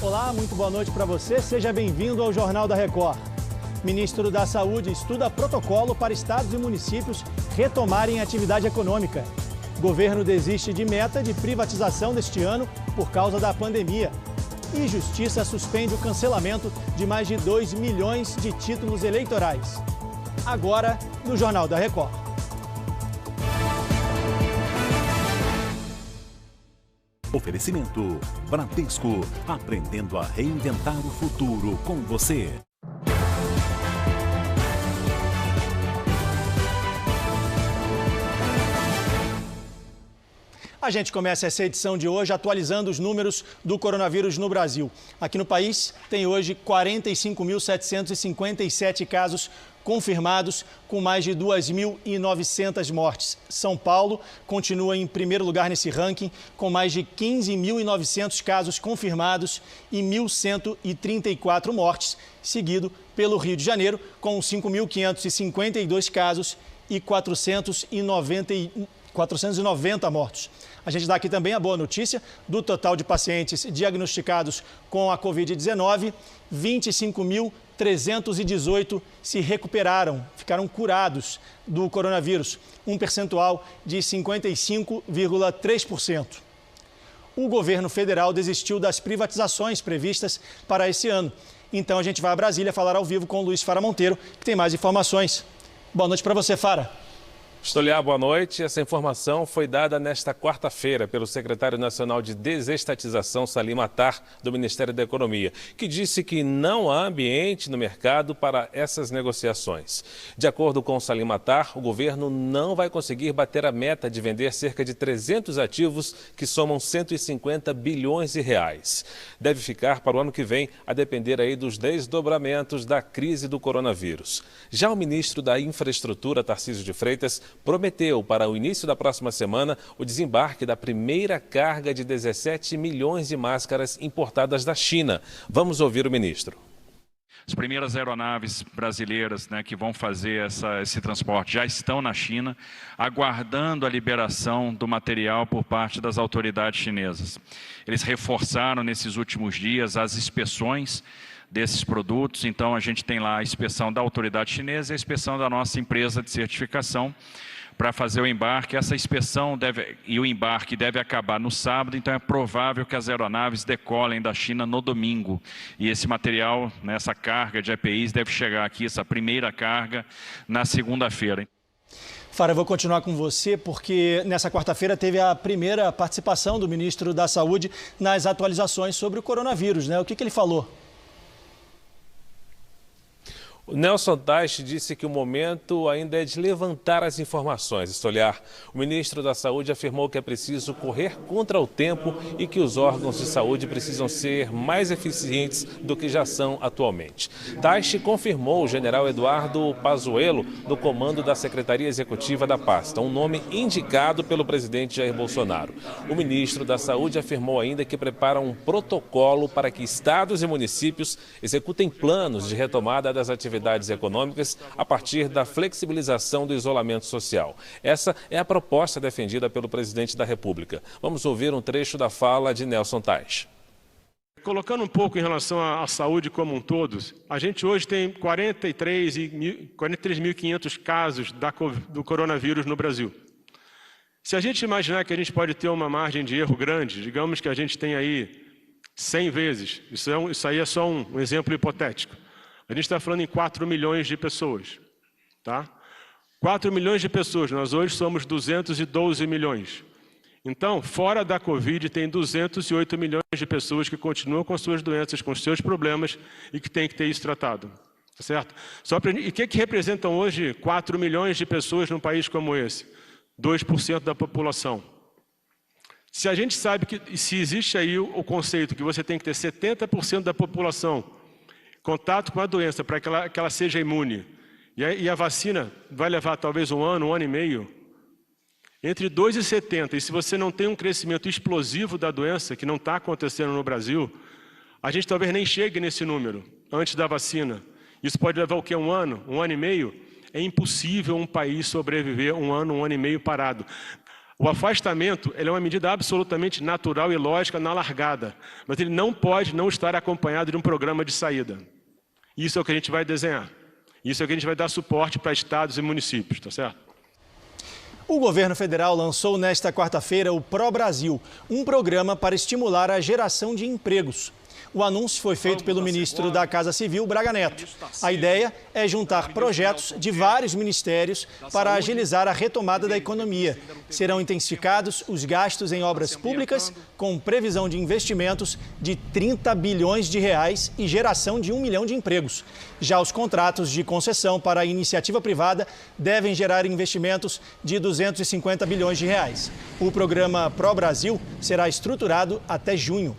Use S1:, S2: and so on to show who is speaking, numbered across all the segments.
S1: Olá, muito boa noite para você. Seja bem-vindo ao Jornal da Record. Ministro da Saúde estuda protocolo para estados e municípios retomarem a atividade econômica. Governo desiste de meta de privatização deste ano por causa da pandemia. E Justiça suspende o cancelamento de mais de 2 milhões de títulos eleitorais. Agora, no Jornal da Record.
S2: Oferecimento Bradesco, aprendendo a reinventar o futuro com você.
S1: A gente começa essa edição de hoje atualizando os números do coronavírus no Brasil. Aqui no país tem hoje 45.757 casos confirmados, com mais de 2.900 mortes. São Paulo continua em primeiro lugar nesse ranking, com mais de 15.900 casos confirmados e 1.134 mortes, seguido pelo Rio de Janeiro, com 5.552 casos e 490 mortos. A gente dá aqui também a boa notícia: do total de pacientes diagnosticados com a Covid-19, 25.318 se recuperaram, ficaram curados do coronavírus, um percentual de 55,3%. O governo federal desistiu das privatizações previstas para esse ano. Então a gente vai a Brasília falar ao vivo com o Luiz Fara Monteiro, que tem mais informações. Boa noite para você, Fara.
S3: Estoliar, boa noite. Essa informação foi dada nesta quarta-feira pelo secretário nacional de Desestatização, Salim Matar, do Ministério da Economia, que disse que não há ambiente no mercado para essas negociações. De acordo com Salim Matar, o governo não vai conseguir bater a meta de vender cerca de 300 ativos que somam 150 bilhões de reais. Deve ficar para o ano que vem, a depender aí dos desdobramentos da crise do coronavírus. Já o ministro da Infraestrutura, Tarcísio de Freitas, prometeu para o início da próxima semana o desembarque da primeira carga de 17 milhões de máscaras importadas da China. Vamos ouvir o ministro.
S4: As primeiras aeronaves brasileiras, que vão fazer esse transporte já estão na China, aguardando a liberação do material por parte das autoridades chinesas. Eles reforçaram nesses últimos dias as inspeções desses produtos, então a gente tem lá a inspeção da autoridade chinesa e a inspeção da nossa empresa de certificação para fazer o embarque. Essa inspeção e o embarque deve acabar no sábado, então é provável que as aeronaves decolem da China no domingo. E esse material, essa carga de EPIs deve chegar aqui, essa primeira carga, na segunda-feira.
S1: Fara, eu vou continuar com você, porque nessa quarta-feira teve a primeira participação do ministro da Saúde nas atualizações sobre o coronavírus, né? O que ele falou?
S3: O Nelson Teich disse que o momento ainda é de levantar as informações. Estoliar, o ministro da Saúde afirmou que é preciso correr contra o tempo e que os órgãos de saúde precisam ser mais eficientes do que já são atualmente. Teich confirmou o general Eduardo Pazuello no comando da Secretaria Executiva da pasta, um nome indicado pelo presidente Jair Bolsonaro. O ministro da Saúde afirmou ainda que prepara um protocolo para que estados e municípios executem planos de retomada das atividades econômicas a partir da flexibilização do isolamento social. Essa é a proposta defendida pelo presidente da República. Vamos ouvir um trecho da fala de Nelson Teich.
S5: Colocando um pouco em relação à saúde como um todo, a gente hoje tem 43.500 casos do coronavírus no Brasil. Se a gente imaginar que a gente pode ter uma margem de erro grande, digamos que a gente tem aí 100 vezes, isso aí é só um exemplo hipotético. A gente está falando em 4 milhões de pessoas, tá? 4 milhões de pessoas, nós hoje somos 212 milhões. Então, fora da Covid, tem 208 milhões de pessoas que continuam com suas doenças, com seus problemas e que têm que ter isso tratado, tá certo? E o que representam hoje 4 milhões de pessoas num país como esse? 2% da população. Se a gente sabe que se existe aí o conceito que você tem que ter 70% da população contato com a doença para que ela seja imune, e a vacina vai levar talvez um ano e meio, entre 2 e 70, e se você não tem um crescimento explosivo da doença, que não está acontecendo no Brasil, a gente talvez nem chegue nesse número antes da vacina. Isso pode levar o quê? Um ano e meio? É impossível um país sobreviver um ano e meio parado. O afastamento ele é uma medida absolutamente natural e lógica na largada, mas ele não pode não estar acompanhado de um programa de saída. Isso é o que a gente vai desenhar. Isso é o que a gente vai dar suporte para estados e municípios, tá certo?
S1: O governo federal lançou nesta quarta-feira o Pro Brasil, um programa para estimular a geração de empregos. O anúncio foi feito pelo ministro da Casa Civil, Braga Neto. A ideia é juntar projetos de vários ministérios para agilizar a retomada da economia. Serão intensificados os gastos em obras públicas, com previsão de investimentos de 30 bilhões de reais e geração de 1 milhão de empregos. Já os contratos de concessão para a iniciativa privada devem gerar investimentos de 250 bilhões de reais. O programa Pro Brasil será estruturado até junho.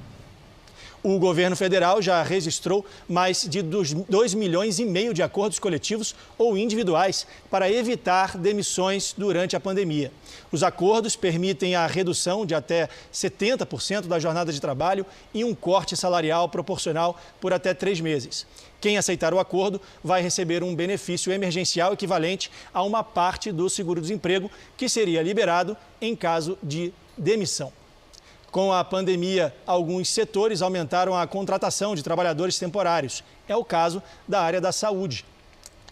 S1: O governo federal já registrou mais de 2,5 milhões de acordos coletivos ou individuais para evitar demissões durante a pandemia. Os acordos permitem a redução de até 70% da jornada de trabalho e um corte salarial proporcional por até 3 meses. Quem aceitar o acordo vai receber um benefício emergencial equivalente a uma parte do seguro-desemprego, que seria liberado em caso de demissão. Com a pandemia, alguns setores aumentaram a contratação de trabalhadores temporários. É o caso da área da saúde.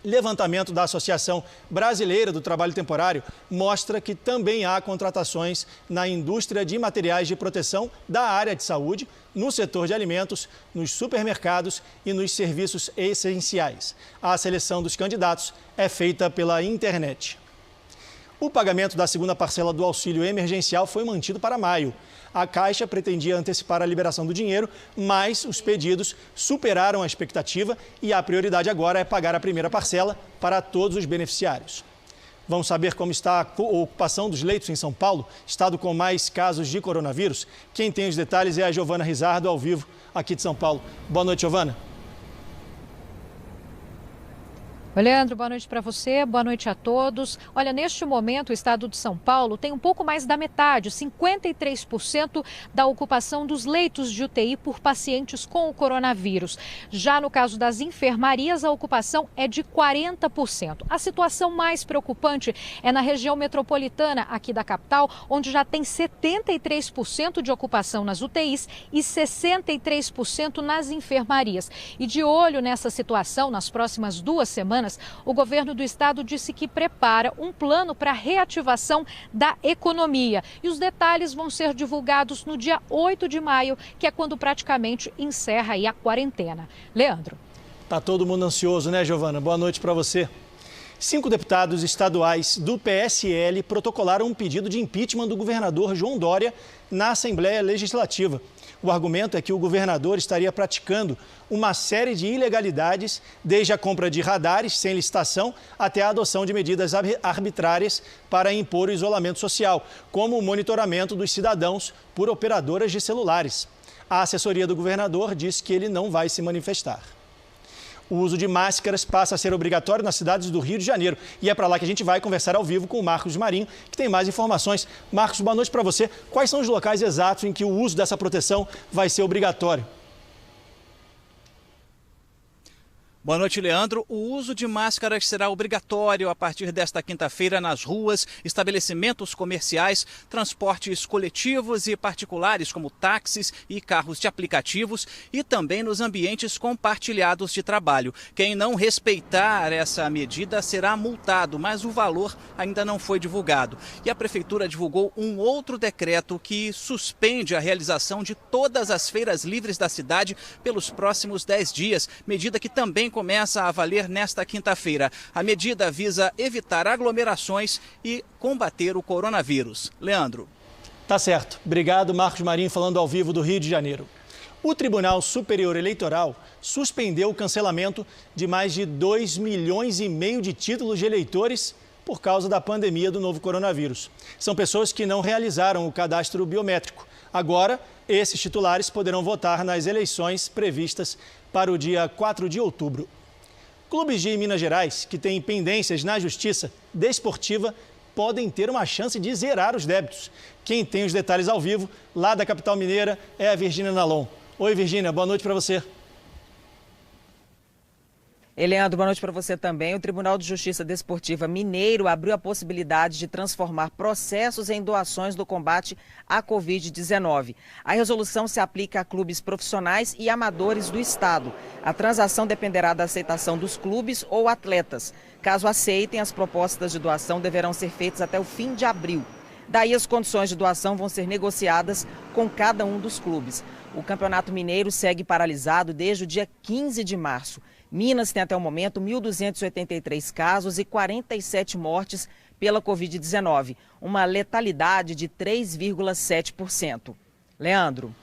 S1: Levantamento da Associação Brasileira do Trabalho Temporário mostra que também há contratações na indústria de materiais de proteção da área de saúde, no setor de alimentos, nos supermercados e nos serviços essenciais. A seleção dos candidatos é feita pela internet. O pagamento da segunda parcela do auxílio emergencial foi mantido para maio. A Caixa pretendia antecipar a liberação do dinheiro, mas os pedidos superaram a expectativa e a prioridade agora é pagar a primeira parcela para todos os beneficiários. Vamos saber como está a ocupação dos leitos em São Paulo, estado com mais casos de coronavírus? Quem tem os detalhes é a Giovana Rizardo, ao vivo, aqui de São Paulo. Boa noite, Giovana.
S6: Oi, Leandro, boa noite para você, boa noite a todos. Olha, neste momento o estado de São Paulo tem um pouco mais da metade, 53% da ocupação dos leitos de UTI por pacientes com o coronavírus. Já no caso das enfermarias, a ocupação é de 40%. A situação mais preocupante é na região metropolitana aqui da capital, onde já tem 73% de ocupação nas UTIs e 63% nas enfermarias. E de olho nessa situação, nas próximas 2 semanas, o governo do estado disse que prepara um plano para a reativação da economia. E os detalhes vão ser divulgados no dia 8 de maio, que é quando praticamente encerra aí a quarentena. Leandro.
S1: Tá todo mundo ansioso, né, Giovana? Boa noite para você. 5 deputados estaduais do PSL protocolaram um pedido de impeachment do governador João Dória na Assembleia Legislativa. O argumento é que o governador estaria praticando uma série de ilegalidades, desde a compra de radares sem licitação até a adoção de medidas arbitrárias para impor o isolamento social, como o monitoramento dos cidadãos por operadoras de celulares. A assessoria do governador diz que ele não vai se manifestar. O uso de máscaras passa a ser obrigatório nas cidades do Rio de Janeiro. E é para lá que a gente vai conversar ao vivo com o Marcos Marinho, que tem mais informações. Marcos, boa noite para você. Quais são os locais exatos em que o uso dessa proteção vai ser obrigatório?
S7: Boa noite, Leandro. O uso de máscaras será obrigatório a partir desta quinta-feira nas ruas, estabelecimentos comerciais, transportes coletivos e particulares como táxis e carros de aplicativos e também nos ambientes compartilhados de trabalho. Quem não respeitar essa medida será multado, mas o valor ainda não foi divulgado. E a Prefeitura divulgou um outro decreto que suspende a realização de todas as feiras livres da cidade pelos próximos 10 dias, medida que também começa a valer nesta quinta-feira. A medida visa evitar aglomerações e combater o coronavírus. Leandro.
S1: Tá certo. Obrigado, Marcos Marinho, falando ao vivo do Rio de Janeiro. O Tribunal Superior Eleitoral suspendeu o cancelamento de mais de 2,5 milhões de títulos de eleitores por causa da pandemia do novo coronavírus. São pessoas que não realizaram o cadastro biométrico. Agora, esses titulares poderão votar nas eleições previstas para o dia 4 de outubro. Clubes de Minas Gerais que têm pendências na Justiça Desportiva podem ter uma chance de zerar os débitos. Quem tem os detalhes ao vivo, lá da capital mineira, é a Virgínia Nalon. Oi, Virgínia, boa noite para você.
S8: Leandro, boa noite para você também. O Tribunal de Justiça Desportiva Mineiro abriu a possibilidade de transformar processos em doações do combate à Covid-19. A resolução se aplica a clubes profissionais e amadores do Estado. A transação dependerá da aceitação dos clubes ou atletas. Caso aceitem, as propostas de doação deverão ser feitas até o fim de abril. Daí as condições de doação vão ser negociadas com cada um dos clubes. O Campeonato Mineiro segue paralisado desde o dia 15 de março. Minas tem até o momento 1.283 casos e 47 mortes pela Covid-19, uma letalidade de 3,7%. Leandro.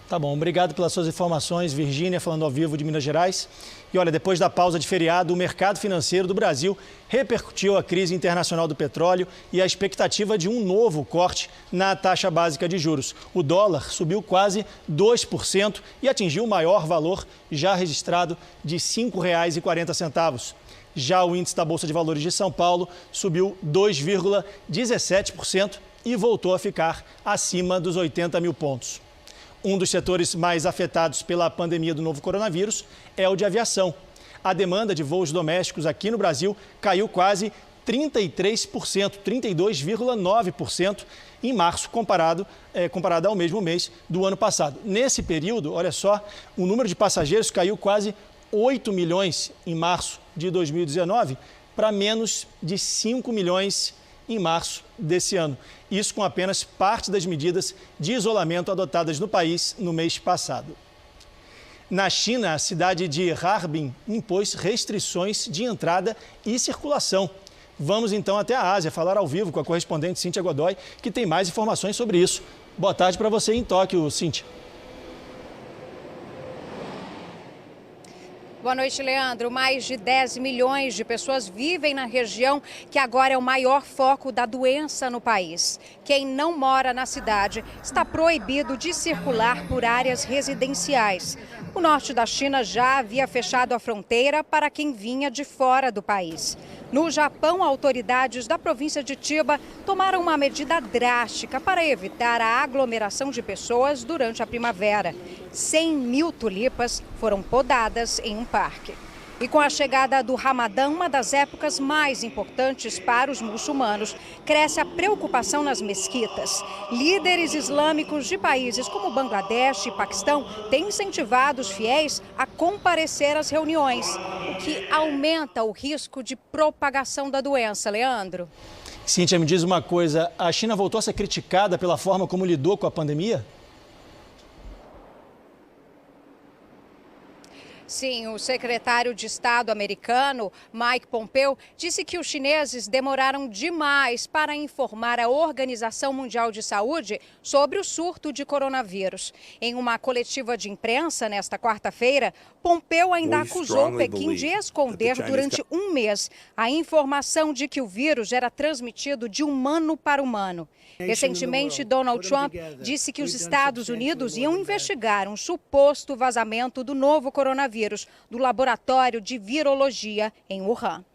S1: Tá bom, obrigado pelas suas informações, Virgínia, falando ao vivo de Minas Gerais. E olha, depois da pausa de feriado, o mercado financeiro do Brasil repercutiu a crise internacional do petróleo e a expectativa de um novo corte na taxa básica de juros. O dólar subiu quase 2% e atingiu o maior valor já registrado de R$ 5,40. Já o índice da Bolsa de Valores de São Paulo subiu 2,17% e voltou a ficar acima dos 80 mil pontos. Um dos setores mais afetados pela pandemia do novo coronavírus é o de aviação. A demanda de voos domésticos aqui no Brasil caiu quase 33%, 32,9% em março, comparado ao mesmo mês do ano passado. Nesse período, olha só, o número de passageiros caiu quase 8 milhões em março de 2019 para menos de 5 milhões em março desse ano. Isso com apenas parte das medidas de isolamento adotadas no país no mês passado. Na China, a cidade de Harbin impôs restrições de entrada e circulação. Vamos então até a Ásia falar ao vivo com a correspondente Cíntia Godoy, que tem mais informações sobre isso. Boa tarde para você em Tóquio, Cíntia.
S6: Boa noite, Leandro. Mais de 10 milhões de pessoas vivem na região que agora é o maior foco da doença no país. Quem não mora na cidade está proibido de circular por áreas residenciais. O norte da China já havia fechado a fronteira para quem vinha de fora do país. No Japão, autoridades da província de Chiba tomaram uma medida drástica para evitar a aglomeração de pessoas durante a primavera. 100 mil tulipas foram podadas em um parque. E com a chegada do Ramadã, uma das épocas mais importantes para os muçulmanos, cresce a preocupação nas mesquitas. Líderes islâmicos de países como Bangladesh e Paquistão têm incentivado os fiéis a comparecer às reuniões, o que aumenta o risco de propagação da doença. Leandro.
S1: Cíntia, me diz uma coisa, a China voltou a ser criticada pela forma como lidou com a pandemia?
S6: Sim, o secretário de Estado americano, Mike Pompeo, disse que os chineses demoraram demais para informar a Organização Mundial de Saúde sobre o surto de coronavírus. Em uma coletiva de imprensa nesta quarta-feira, Pompeo ainda acusou Pequim de esconder durante um mês a informação de que o vírus era transmitido de humano para humano. Recentemente, Donald Trump disse que os Estados Unidos iam investigar um suposto vazamento do novo coronavírus do laboratório de virologia em Wuhan.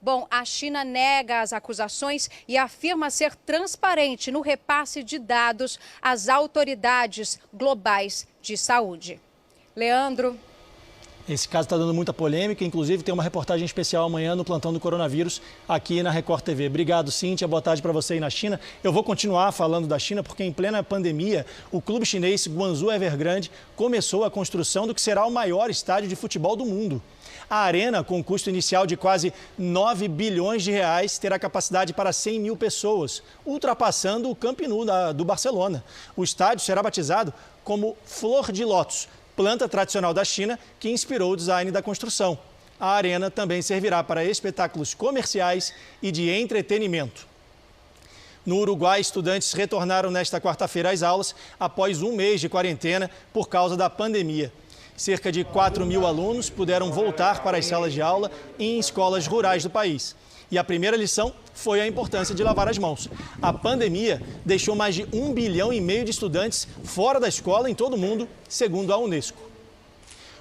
S6: Bom, a China nega as acusações e afirma ser transparente no repasse de dados às autoridades globais de saúde. Leandro.
S1: Esse caso está dando muita polêmica, inclusive tem uma reportagem especial amanhã no Plantão do Coronavírus aqui na Record TV. Obrigado, Cíntia. Boa tarde para você aí na China. Eu vou continuar falando da China porque em plena pandemia, o clube chinês Guangzhou Evergrande começou a construção do que será o maior estádio de futebol do mundo. A arena, com custo inicial de quase 9 bilhões de reais, terá capacidade para 100 mil pessoas, ultrapassando o Camp Nou do Barcelona. O estádio será batizado como Flor de Lótus, planta tradicional da China que inspirou o design da construção. A arena também servirá para espetáculos comerciais e de entretenimento. No Uruguai, estudantes retornaram nesta quarta-feira às aulas após um mês de quarentena por causa da pandemia. Cerca de 4 mil alunos puderam voltar para as salas de aula em escolas rurais do país. E a primeira lição foi a importância de lavar as mãos. A pandemia deixou mais de 1,5 bilhão de estudantes fora da escola em todo o mundo, segundo a Unesco.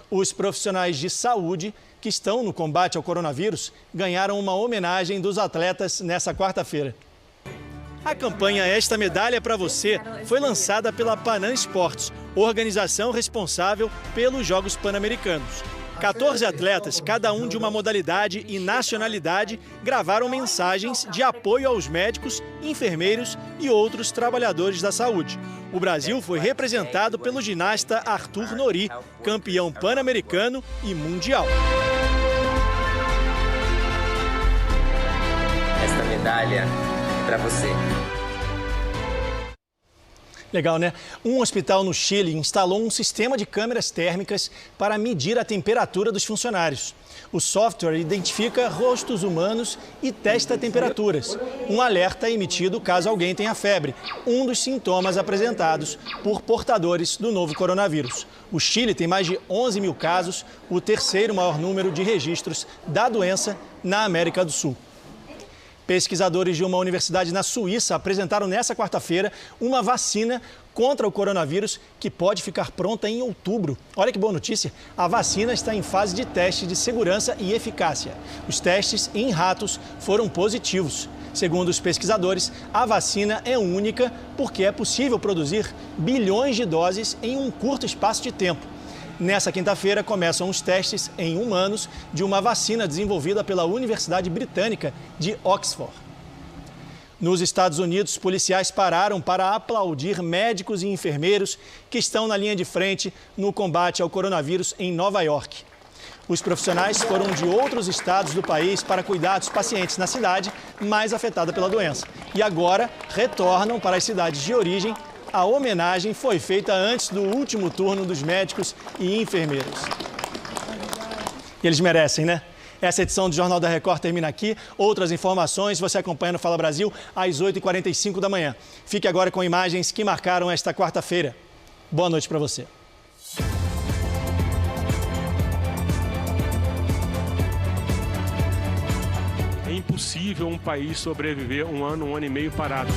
S1: Os profissionais de saúde que estão no combate ao coronavírus ganharam uma homenagem dos atletas nessa quarta-feira. A campanha Esta Medalha é para Você foi lançada pela Panam Esportes, organização responsável pelos Jogos Pan-Americanos. 14 atletas, cada um de uma modalidade e nacionalidade, gravaram mensagens de apoio aos médicos, enfermeiros e outros trabalhadores da saúde. O Brasil foi representado pelo ginasta Arthur Nori, campeão pan-americano e mundial.
S9: Esta medalha é para você.
S1: Legal, né? Um hospital no Chile instalou um sistema de câmeras térmicas para medir a temperatura dos funcionários. O software identifica rostos humanos e testa temperaturas. Um alerta é emitido caso alguém tenha febre, um dos sintomas apresentados por portadores do novo coronavírus. O Chile tem mais de 11 mil casos, o terceiro maior número de registros da doença na América do Sul. Pesquisadores de uma universidade na Suíça apresentaram nesta quarta-feira uma vacina contra o coronavírus que pode ficar pronta em outubro. Olha que boa notícia! A vacina está em fase de teste de segurança e eficácia. Os testes em ratos foram positivos. Segundo os pesquisadores, a vacina é única porque é possível produzir bilhões de doses em um curto espaço de tempo. Nessa quinta-feira, começam os testes em humanos de uma vacina desenvolvida pela Universidade Britânica de Oxford. Nos Estados Unidos, policiais pararam para aplaudir médicos e enfermeiros que estão na linha de frente no combate ao coronavírus em Nova York. Os profissionais foram de outros estados do país para cuidar dos pacientes na cidade mais afetada pela doença. E agora retornam para as cidades de origem. A homenagem foi feita antes do último turno dos médicos e enfermeiros. E eles merecem, né? Essa edição do Jornal da Record termina aqui. Outras informações você acompanha no Fala Brasil às 8h45 da manhã. Fique agora com imagens que marcaram esta quarta-feira. Boa noite para você.
S5: É impossível um país sobreviver um ano e meio parado.